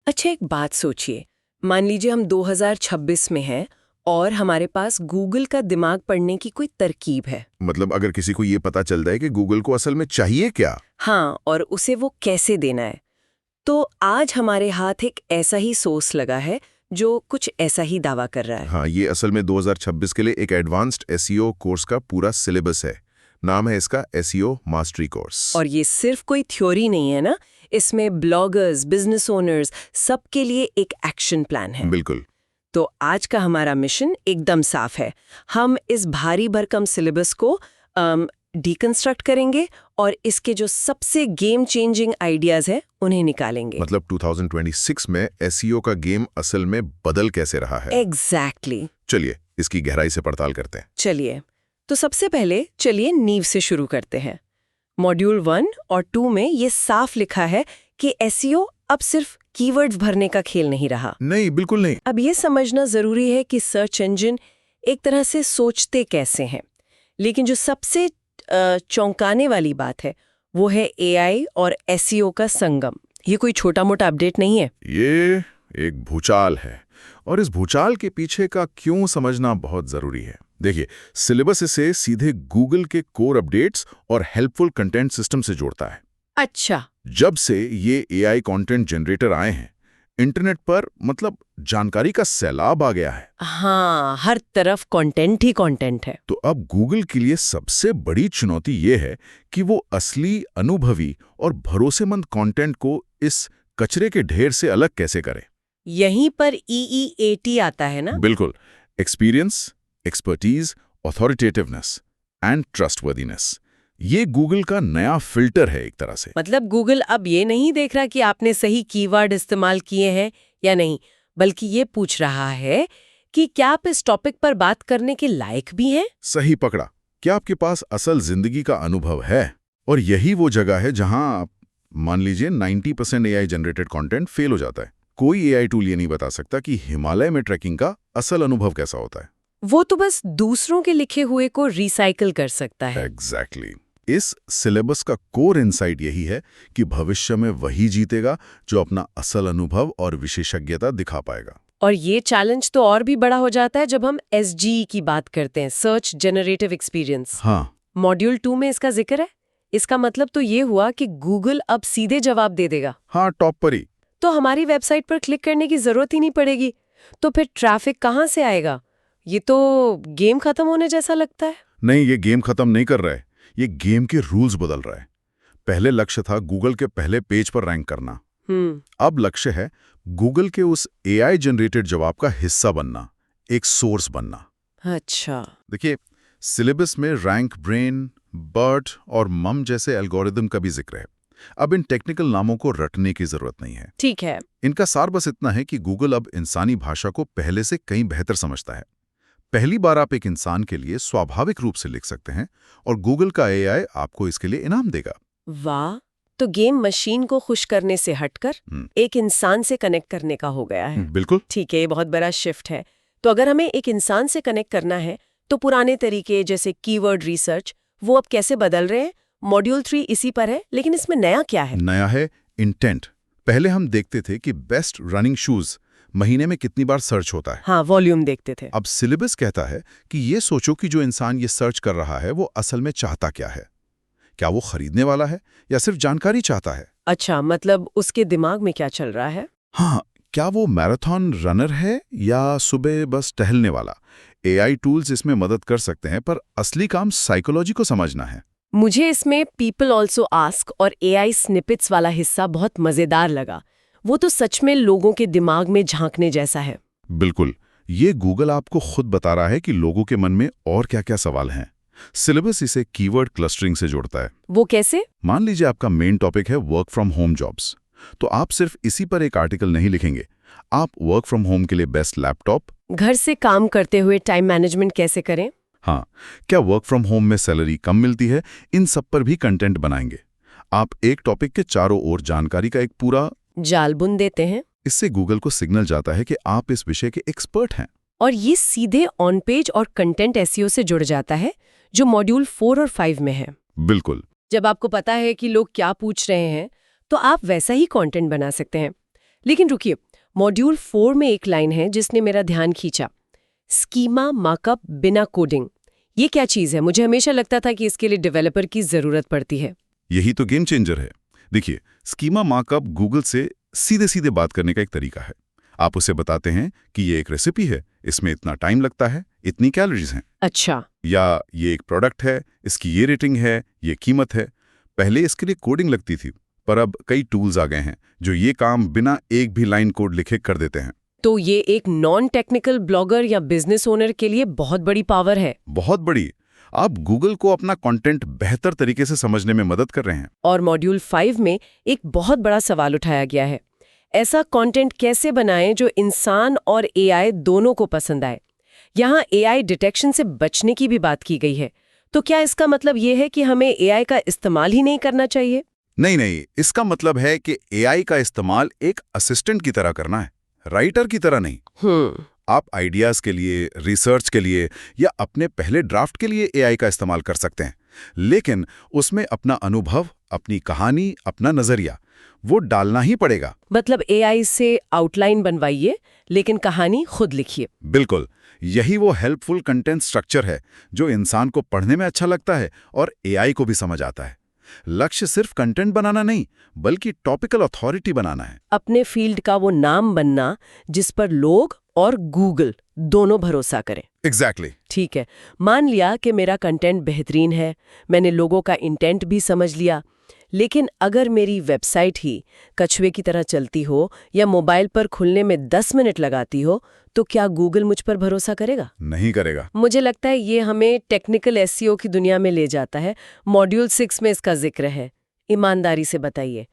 अच्छा, एक बात सोचिए। मान लीजिए हम 2026 में हैं और हमारे पास गूगल का दिमाग पढ़ने की कोई तरकीब है। मतलब अगर किसी को ये पता चल जाए कि गूगल को असल में चाहिए क्या। हाँ, और उसे वो कैसे देना है। तो आज हमारे हाथ एक ऐसा ही सोर्स लगा है जो कुछ ऐसा ही दावा कर रहा है। हाँ, ये असल में 2026 के लिए एक एडवांस्ड एसईओ कोर्स का पूरा सिलेबस है। नाम है इसका एसईओ मास्टरी कोर्स। और ये सिर्फ कोई थ्योरी नहीं है ना, इसमें ब्लॉगर्स, बिजनेस ओनर्स, सबके लिए एक एक्शन प्लान है। बिल्कुल। तो आज का हमारा मिशन एकदम साफ है। हम इस भारी भरकम सिलेबस को डिकंस्ट्रक्ट करेंगे और इसके जो सबसे गेम चेंजिंग आइडियाज हैं उन्हें निकालेंगे। मतलब 2026 में एसईओ का गेम असल में बदल कैसे रहा है। एग्जैक्टली। चलिए इसकी गहराई से पड़ताल करते हैं। चलिए, तो सबसे पहले चलिए नींव से शुरू करते हैं। मॉड्यूल 1 और 2 में ये साफ लिखा है कि एसईओ अब सिर्फ कीवर्ड्स भरने का खेल नहीं रहा। नहीं, बिल्कुल नहीं। अब ये समझना जरूरी है कि सर्च इंजन एक तरह से सोचते कैसे हैं। लेकिन जो सबसे चौंकाने वाली बात है वो है एआई और एसईओ का संगम। ये कोई छोटा मोटा अपडेट नहीं है। ये एक भूचाल है और इस भूचाल के पीछे का क्यों समझना बहुत जरूरी है। देखिए, सिलेबस इसे सीधे गूगल के कोर अपडेट्स और हेल्पफुल कंटेंट सिस्टम से जोड़ता है। अच्छा। जब से ये एआई कंटेंट जनरेटर आए हैं, इंटरनेट पर मतलब जानकारी का सैलाब आ गया है। हाँ, हर तरफ कंटेंट ही कंटेंट है। तो अब गूगल के लिए सबसे बड़ी चुनौती ये है कि वो असली, अनुभवी और भरोसेमंद कंटेंट को इस कचरे के ढेर से अलग कैसे करे। यहीं पर EEAT आता है ना? बिल्कुल। एक्सपीरियंस, एक्सपर्टीज, ऑथोरिटेटिवनेस एंड ट्रस्टवर्दीनेस, ये गूगल का नया फिल्टर है एक तरह से। मतलब गूगल अब ये नहीं देख रहा कि आपने सही कीवर्ड इस्तेमाल किए हैं या नहीं, बल्कि ये पूछ रहा है कि क्या आप इस टॉपिक पर बात करने के लायक भी हैं? सही पकड़ा। क्या आपके पास असल जिंदगी का अनुभव है? और यही वो जगह है जहां मान लीजिए 90% एआई जनरेटेड कंटेंट फेल हो जाता है। कोई एआई टूल ये नहीं बता सकता कि हिमालय में ट्रैकिंग का असल अनुभव कैसा होता है। वो तो बस दूसरों के लिखे हुए को रिसाइकिल कर सकता है। एग्जैक्टली। इस सिलेबस का कोर इनसाइट यही है कि भविष्य में वही जीतेगा जो अपना असल अनुभव और विशेषज्ञता दिखा पाएगा। और ये चैलेंज तो और भी बड़ा हो जाता है जब हम SGE की बात करते हैं, सर्च जनरेटिव एक्सपीरियंस। हाँ, मॉड्यूल 2 में इसका जिक्र है। इसका मतलब तो ये हुआ कि गूगल अब सीधे जवाब दे देगा। हाँ, टॉप पर ही। तो हमारी वेबसाइट पर क्लिक करने की जरूरत ही नहीं पड़ेगी। तो फिर ट्रैफिक कहाँ से आएगा? ये तो गेम खत्म होने जैसा लगता है। नहीं, ये गेम खत्म नहीं कर रहा है, ये गेम के रूल्स बदल रहा है। पहले लक्ष्य था गूगल के पहले पेज पर रैंक करना। अब लक्ष्य है गूगल के उस एआई जनरेटेड जवाब का हिस्सा बनना, एक सोर्स बनना। अच्छा। देखिए, सिलेबस में रैंक ब्रेन, बर्ट और मम जैसे एल्गोरिदम का भी जिक्र है। अब इन टेक्निकल नामों को रटने की जरूरत नहीं है। ठीक है। इनका सार बस इतना है कि गूगल अब इंसानी भाषा को पहले से कहीं बेहतर समझता है। पहली बार आप एक इंसान के लिए स्वाभाविक रूप से लिख सकते हैं और गूगल का एआई आपको इसके लिए इनाम देगा। वाह! तो गेम मशीन को खुश करने से हटकर एक इंसान से कनेक्ट करने का हो गया है। बिल्कुल। ठीक है, ये बहुत बड़ा शिफ्ट है। तो अगर हमें एक इंसान से कनेक्ट करना है तो पुराने तरीके जैसे कीवर्ड रिसर्च वो अब कैसे बदल रहे हैं? मॉड्यूल 3 इसी पर है, लेकिन इसमें नया क्या है? नया है इंटेंट। पहले हम देखते थे कि बेस्ट रनिंग शूज महीने में कितनी बार सर्च होता है। हाँ, वॉल्यूम देखते थे। अब सिलेबस कहता है कि ये सोचो कि जो इंसान ये सर्च कर रहा है वो असल में चाहता क्या है। क्या वो खरीदने वाला है या सिर्फ जानकारी चाहता है? अच्छा, मतलब उसके दिमाग में क्या चल रहा है? हाँ, क्या वो मैराथन रनर है या सुबह बस टहलने वाला? एआई टूल्स इसमें मदद कर सकते हैं, पर असली काम साइकोलॉजी को समझना है। मुझे इसमें पीपल ऑल्सो आस्क और एआई स्निपेट्स वाला हिस्सा बहुत मजेदार लगा। वो तो सच में लोगों के दिमाग में झांकने जैसा है। बिल्कुल। ये गूगल आपको खुद बता रहा है कि लोगों के मन में और क्या-क्या सवाल हैं। सिलेबस इसे कीवर्ड क्लस्टरिंग से जोड़ता है। वो कैसे? मान लीजिए आपका मेन टॉपिक है वर्क फ्रॉम होम जॉब्स, तो आप सिर्फ इसी पर एक आर्टिकल नहीं लिखेंगे। आप वर्क फ्रॉम होम के लिए बेस्ट लैपटॉप, घर से काम करते हुए टाइम मैनेजमेंट कैसे करें, हाँ, क्या वर्क फ्रॉम होम में सैलरी कम मिलती है, इन सब पर भी कंटेंट बनाएंगे। आप एक टॉपिक के चारों ओर जानकारी का एक पूरा जाल बुन देते हैं। इससे गूगल को सिग्नल जाता है कि आप इस विषय के एक्सपर्ट हैं। और ये सीधे ऑन पेज और कंटेंट एसईओ से जुड़ जाता है, जो मॉड्यूल 4 और 5 में है। बिल्कुल। जब आपको पता है कि लोग क्या पूछ रहे हैं, तो आप वैसा ही कंटेंट बना सकते हैं। लेकिन रुकिए, मॉड्यूल 4 में एक लाइन है जिसने मेरा ध्यान खींचा। स्कीमा मार्कअप बिना कोडिंग। ये क्या चीज़ है? मुझे हमेशा लगता था कि इसके लिए डेवलपर की ज़रूरत पड़ती है। यही तो गेम चेंजर है। देखिए, स्कीमा मार्कअप गूगल से सीधे सीधे बात करने का एक तरीका है। आप उसे बताते हैं कि ये एक रेसिपी है, इसमें इतना टाइम लगता है, इतनी कैलोरीज हैं। अच्छा। या ये एक प्रोडक्ट है, इसकी ये रेटिंग है, ये कीमत है। पहले इसके लिए कोडिंग लगती थी, पर अब कई टूल्स आ गए हैं जो ये काम बिना एक भी लाइन कोड लिखे कर देते हैं। तो ये एक नॉन टेक्निकल ब्लॉगर या बिजनेस ओनर के लिए बहुत बड़ी पावर है। बहुत बड़ी। आप गूगल को अपना कंटेंट बेहतर तरीके से समझने में मदद कर रहे हैं। और मॉड्यूल 5 में एक बहुत बड़ा सवाल उठाया गया है। ऐसा कंटेंट कैसे बनाएं जो इंसान और एआई दोनों को पसंद आए? यहाँ एआई डिटेक्शन से बचने की भी बात की गई है। तो क्या इसका मतलब ये है कि हमें एआई का इस्तेमाल ही नहीं करना चाहिए? नहीं, इसका मतलब है कि एआई का इस्तेमाल एक असिस्टेंट की तरह करना है, राइटर की तरह नहीं। आप आइडियाज के लिए, रिसर्च के लिए या अपने पहले ड्राफ्ट के लिए एआई का इस्तेमाल कर सकते हैं, लेकिन उसमें अपना अनुभव, अपनी कहानी, अपना नजरिया वो डालना ही पड़ेगा। मतलब एआई से आउटलाइन बनवाइए, लेकिन कहानी खुद लिखिए। बिल्कुल, यही वो हेल्पफुल कंटेंट स्ट्रक्चर है जो इंसान को पढ़ने में अच्छा लगता है और एआई को भी समझ आता है। लक्ष्य सिर्फ कंटेंट बनाना नहीं, बल्कि टॉपिकल अथॉरिटी बनाना है। अपने फील्ड का वो नाम बनना जिस पर लोग और गूगल दोनों भरोसा करें। एग्जैक्टली। ठीक है, मान लिया कि मेरा कंटेंट बेहतरीन है, मैंने लोगों का इंटेंट भी समझ लिया, लेकिन अगर मेरी वेबसाइट ही कछुए की तरह चलती हो या मोबाइल पर खुलने में 10 मिनट लगाती हो, तो क्या गूगल मुझ पर भरोसा करेगा? नहीं करेगा। मुझे लगता है ये हमें टेक्निकल एसईओ की दुनिया में ले जाता है। मॉड्यूल 6 में इसका जिक्र है। ईमानदारी से बताइए,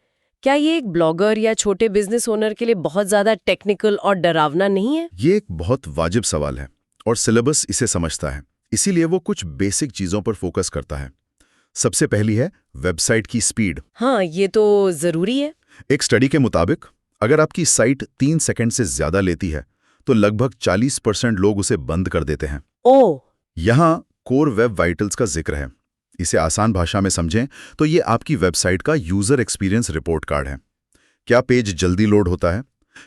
क्या ये एक ब्लॉगर या छोटे बिजनेस ओनर के लिए बहुत ज्यादा टेक्निकल और डरावना नहीं है? ये एक बहुत वाजिब सवाल है और सिलेबस इसे समझता है, इसीलिए वो कुछ बेसिक चीजों पर फोकस करता है। सबसे पहली है वेबसाइट की स्पीड। हाँ, ये तो जरूरी है। एक स्टडी के मुताबिक अगर आपकी साइट 3 सेकंड से ज्यादा लेती है तो लगभग 40% लोग उसे बंद कर देते हैं। ओह! यहाँ कोर वेब वाइटल्स का जिक्र है। इसे आसान भाषा में समझें तो ये आपकी वेबसाइट का यूजर एक्सपीरियंस रिपोर्ट कार्ड है। क्या पेज जल्दी लोड होता है?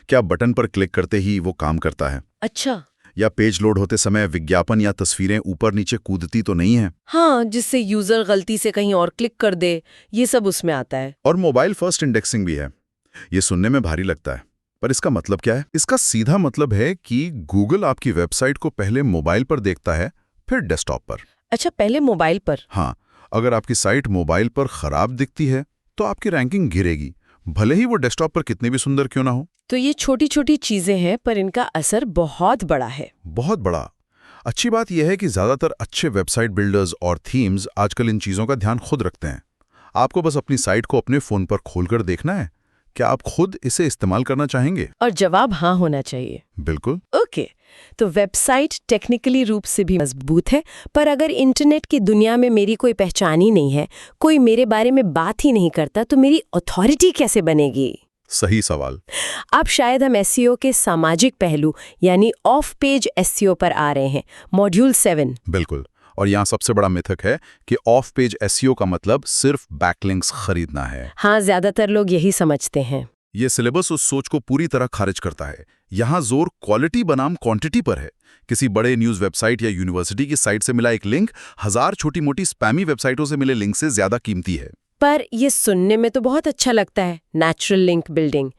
क्या बटन पर क्लिक करते ही वो काम करता है? अच्छा। या पेज लोड होते समय विज्ञापन या तस्वीरें ऊपर नीचे कूदती तो नहीं है? हाँ, जिससे यूजर गलती से कहीं और क्लिक कर दे, ये सब उसमें आता है। और मोबाइल फर्स्ट इंडेक्सिंग भी है। ये सुनने में भारी लगता है, पर इसका मतलब क्या है? इसका सीधा मतलब है कि गूगल आपकी वेबसाइट को पहले मोबाइल पर देखता है, फिर डेस्कटॉप पर। अच्छा, पहले मोबाइल पर। हाँ, अगर आपकी साइट मोबाइल पर खराब दिखती है तो आपकी रैंकिंग गिरेगी, भले ही वो डेस्कटॉप पर कितनी भी सुंदर क्यों ना हो। तो ये छोटी छोटी चीजें हैं, पर इनका असर बहुत बड़ा है। बहुत बड़ा। अच्छी बात यह है कि ज्यादातर अच्छे वेबसाइट बिल्डर्स और थीम्स आजकल इन चीजों का ध्यान खुद रखते हैं। आपको बस अपनी साइट को अपने फोन पर खोलकर देखना है, क्या आप खुद इसे इस्तेमाल करना चाहेंगे? और जवाब हाँ होना चाहिए। बिल्कुल। ओके, तो वेबसाइट टेक्निकली रूप से भी मजबूत है, पर अगर इंटरनेट की दुनिया में मेरी कोई पहचान ही नहीं है, कोई मेरे बारे में बात ही नहीं करता, तो मेरी अथॉरिटी कैसे बनेगी? सही सवाल। अब शायद हम एसईओ के सामाजिक पहलू यानी ऑफ पेज एसईओ पर आ रहे हैं, मॉड्यूल 7। बिल्कुल। और यहाँ सबसे बड़ा मिथक है कि ऑफ पेज एसईओ का मतलब सिर्फ बैकलिंक्स खरीदना है। हाँ, ज्यादातर लोग यही समझते हैं। ये सिलेबस उस सोच को पूरी तरह खारिज करता है। यहाँ जोर क्वालिटी बनाम क्वांटिटी पर है। किसी बड़े न्यूज़ वेबसाइट या यूनिवर्सिटी की साइट से मिला एक लिंक 1000 छोटी मोटी स्पैमी वेबसाइटों से मिले लिंक से ज्यादा कीमती है। पर ये सुनने में तो बहुत अच्छा लगता है, नेचुरल लिंक बिल्डिंग,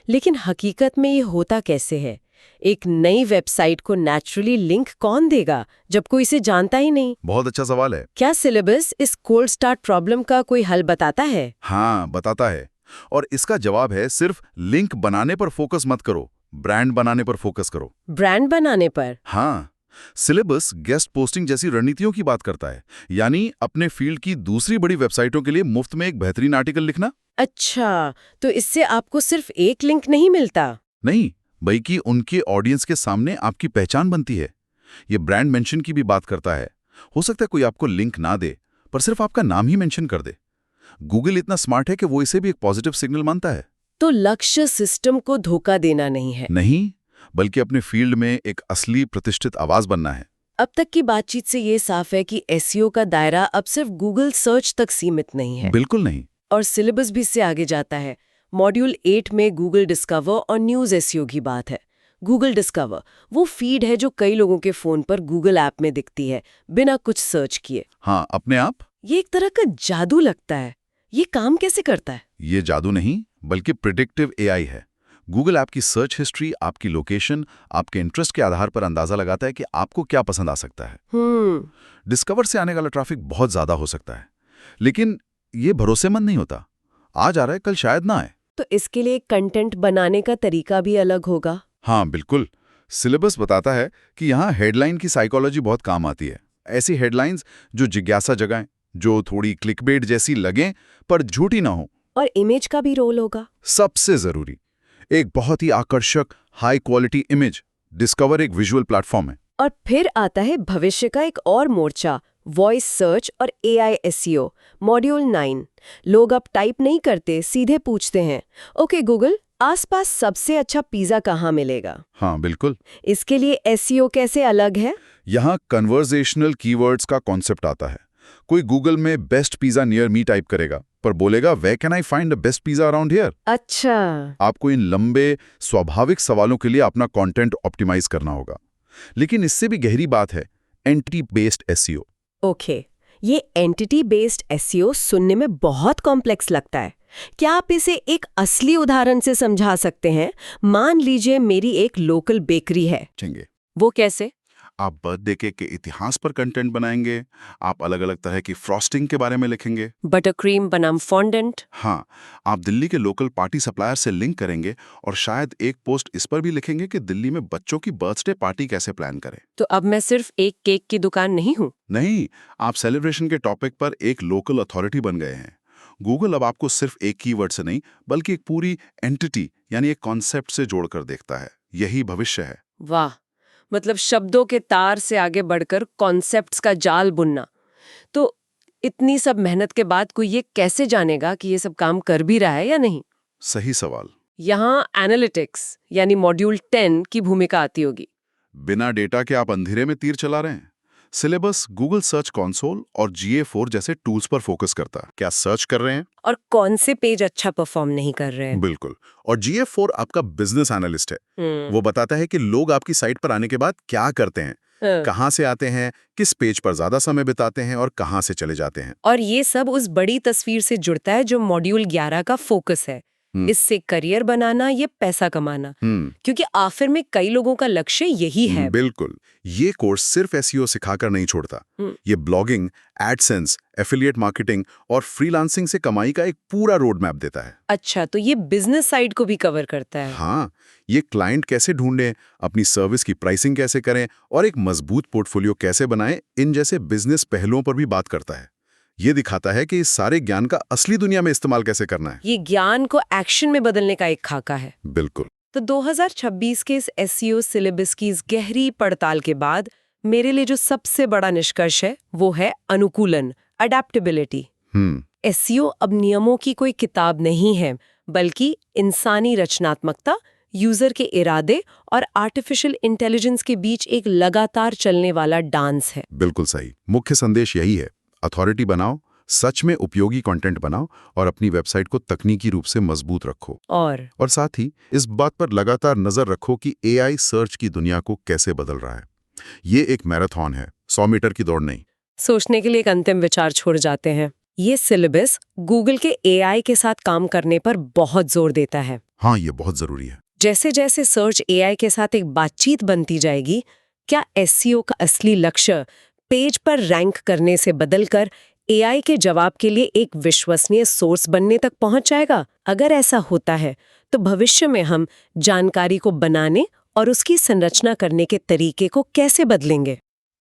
लेकिन हकीकत में ये होता कैसे है? एक नई वेबसाइट को नेचुरली लिंक कौन देगा जब कोई इसे जानता ही नहीं? बहुत अच्छा सवाल है। क्या सिलेबस इस कोल्ड स्टार्ट प्रॉब्लम का कोई हल बताता है? हाँ, बताता है। और इसका जवाब है सिर्फ लिंक बनाने पर फोकस मत करो, ब्रांड बनाने पर फोकस करो। ब्रांड बनाने पर? हाँ, सिलेबस गेस्ट पोस्टिंग जैसी रणनीतियों की बात करता है, यानी अपने फील्ड की दूसरी बड़ी वेबसाइटों के लिए मुफ्त में एक बेहतरीन आर्टिकल लिखना। अच्छा, तो इससे आपको सिर्फ एक लिंक नहीं मिलता? नहीं, बल्कि उनके ऑडियंस के सामने आपकी पहचान बनती है। ये ब्रांड मेंशन की भी बात करता है। हो सकता है कोई आपको लिंक ना दे, पर सिर्फ आपका नाम ही मेंशन कर दे। गूगल इतना स्मार्ट है कि वो इसे भी एक पॉजिटिव सिग्नल मानता है। तो लक्ष्य सिस्टम को धोखा देना नहीं है? नहीं, बल्कि अपने फील्ड में एक असली प्रतिष्ठित आवाज बनना है। अब तक की बातचीत से ये साफ है कि एसईओ का दायरा अब सिर्फ गूगल सर्च तक सीमित नहीं है। बिल्कुल नहीं। और सिलेबस भी इससे आगे जाता है। मॉड्यूल 8 में गूगल डिस्कवर और न्यूज़ एसईओ की बात है। गूगल डिस्कवर वो फीड है जो कई लोगों के फोन पर गूगल ऐप में दिखती है बिना कुछ सर्च किए। हाँ, अपने आप। ये एक तरह का जादू लगता है। ये काम कैसे करता है? ये जादू नहीं, बल्कि प्रिडिक्टिव एआई है। गूगल ऐप की सर्च हिस्ट्री, आपकी लोकेशन, आपके इंटरेस्ट के आधार पर अंदाजा लगाता है कि आपको क्या पसंद आ सकता है। डिस्कवर से आने वाला ट्रैफिक बहुत ज्यादा हो सकता है, लेकिन ये भरोसेमंद नहीं होता। आज आ रहा है, कल शायद ना आए। तो इसके लिए कंटेंट बनाने का तरीका भी अलग होगा? हाँ बिल्कुल। सिलेबस बताता है कि यहाँ हेडलाइन की साइकोलॉजी बहुत काम आती है। ऐसी हेडलाइंस जो जिज्ञासा जगाएं, जो थोड़ी क्लिकबेट जैसी लगें पर झूठी ना हो। और इमेज का भी रोल होगा? सबसे जरूरी, एक बहुत ही आकर्षक हाई क्वालिटी इमेज। डिस्कवर एक विजुअल प्लेटफॉर्म है। और फिर आता है भविष्य का एक और मोर्चा, वॉइस सर्च और एआई एसईओ। मॉड्यूल 9। लोग अब टाइप नहीं करते, सीधे पूछते हैं, ओके गूगल, आसपास सबसे अच्छा पिज्जा कहाँ मिलेगा? हाँ बिल्कुल। इसके लिए एसईओ कैसे अलग है? यहाँ कन्वर्सेशनल कीवर्ड्स का कॉन्सेप्ट आता है। कोई गूगल में best pizza near me type करेगा, पर बोलेगा where can I find the best pizza around here? अच्छा। आपको इन लंबे स्वाभाविक सवालों के लिए अपना कंटेंट ऑप्टिमाइज करना होगा। लेकिन इससे भी गहरी बात है एंटिटी बेस्ड एसईओ। ओके, ये एंटिटी बेस्ड एसईओ सुनने में बहुत कॉम्प्लेक्स लगता है। क्या आप इसे एक असली उदाहरण से समझा सकते हैं? मान लीजिए मेरी एक लोकल बेकरी है। चंगे। वो कैसे? आप बर्थडे केक के इतिहास पर कंटेंट बनाएंगे। आप अलग अलग तरह की फ्रॉस्टिंग के बारे में लिखेंगे। बटर क्रीम बनाम फॉन्डेंट। हाँ, आप दिल्ली के लोकल पार्टी सप्लायर से लिंक करेंगे और शायद एक पोस्ट इस पर भी लिखेंगे कि दिल्ली में बच्चों की बर्थडे पार्टी कैसे प्लान करें। तो अब मैं सिर्फ एक केक की दुकान नहीं हूँ। नहीं, आप सेलिब्रेशन के टॉपिक पर एक लोकल अथॉरिटी बन गए हैं। गूगल अब आपको सिर्फ एक कीवर्ड से नहीं, बल्कि एक पूरी एंटिटी यानी एक कॉन्सेप्ट से जोड़कर देखता है। यही भविष्य है। वाह, मतलब शब्दों के तार से आगे बढ़कर कॉन्सेप्ट्स का जाल बुनना। तो इतनी सब मेहनत के बाद कोई ये कैसे जानेगा कि ये सब काम कर भी रहा है या नहीं? सही सवाल। यहाँ एनालिटिक्स यानी मॉड्यूल 10 की भूमिका आती होगी। बिना डेटा के आप अंधेरे में तीर चला रहे हैं। सिलेबस गूगल सर्च कंसोल और GA4 जैसे टूल्स पर फोकस करता है। क्या सर्च कर रहे हैं और कौन से पेज अच्छा परफॉर्म नहीं कर रहे हैं? बिल्कुल। और GA4 आपका बिजनेस एनालिस्ट है। वो बताता है कि लोग आपकी साइट पर आने के बाद क्या करते हैं, कहां से आते हैं, किस पेज पर ज्यादा समय बिताते हैं और कहां से चले जाते हैं। और ये सब उस बड़ी तस्वीर से जुड़ता है जो मॉड्यूल 11 का फोकस है। इससे करियर बनाना, ये पैसा कमाना। क्योंकि आखिर में कई लोगों का लक्ष्य यही है। बिल्कुल। ये कोर्स सिर्फ एसईओ सिखाकर नहीं छोड़ता। ये ब्लॉगिंग, एडसेंस, एफिलिएट मार्केटिंग और फ्रीलांसिंग से कमाई का एक पूरा रोड मैप देता है। अच्छा, तो ये बिजनेस साइड को भी कवर करता है। हाँ, ये क्लाइंट कैसे ढूंढें, अपनी सर्विस की प्राइसिंग कैसे करें और एक मजबूत पोर्टफोलियो कैसे बनाएं, इन जैसे बिजनेस पहलुओं पर भी बात करता है। ये दिखाता है कि इस सारे ज्ञान का असली दुनिया में इस्तेमाल कैसे करना है। ये ज्ञान को एक्शन में बदलने का एक खाका है। बिल्कुल। तो 2026 के इस एसईओ सिलेबस की इस गहरी पड़ताल के बाद मेरे लिए जो सबसे बड़ा निष्कर्ष है वो है अनुकूलन, अडेप्टेबिलिटी। एसईओ अब नियमों की कोई किताब नहीं है, बल्कि इंसानी रचनात्मकता, यूजर के इरादे और आर्टिफिशियल इंटेलिजेंस के बीच एक लगातार चलने वाला डांस है। बिल्कुल सही। मुख्य संदेश यही है, अथॉरिटी बनाओ, सच में उपयोगी कंटेंट बनाओ और अपनी वेबसाइट को तकनीकी रूप से मजबूत रखो। और साथ ही इस बात पर लगातार नजर रखो कि एआई सर्च की दुनिया को कैसे बदल रहा है। ये एक मैराथन है, 100 मीटर की दौड़ नहीं। सोचने के लिए एक अंतिम विचार छोड़ जाते हैं। ये सिलेबस गूगल के एआई के साथ काम करने पर बहुत जोर देता है। हाँ, ये बहुत जरूरी है। जैसे जैसे सर्च एआई के साथ एक बातचीत बनती जाएगी, क्या एसईओ का असली लक्ष्य पेज पर रैंक करने से बदलकर एआई के जवाब के लिए एक विश्वसनीय सोर्स बनने तक पहुंच जाएगा? अगर ऐसा होता है तो भविष्य में हम जानकारी को बनाने और उसकी संरचना करने के तरीके को कैसे बदलेंगे?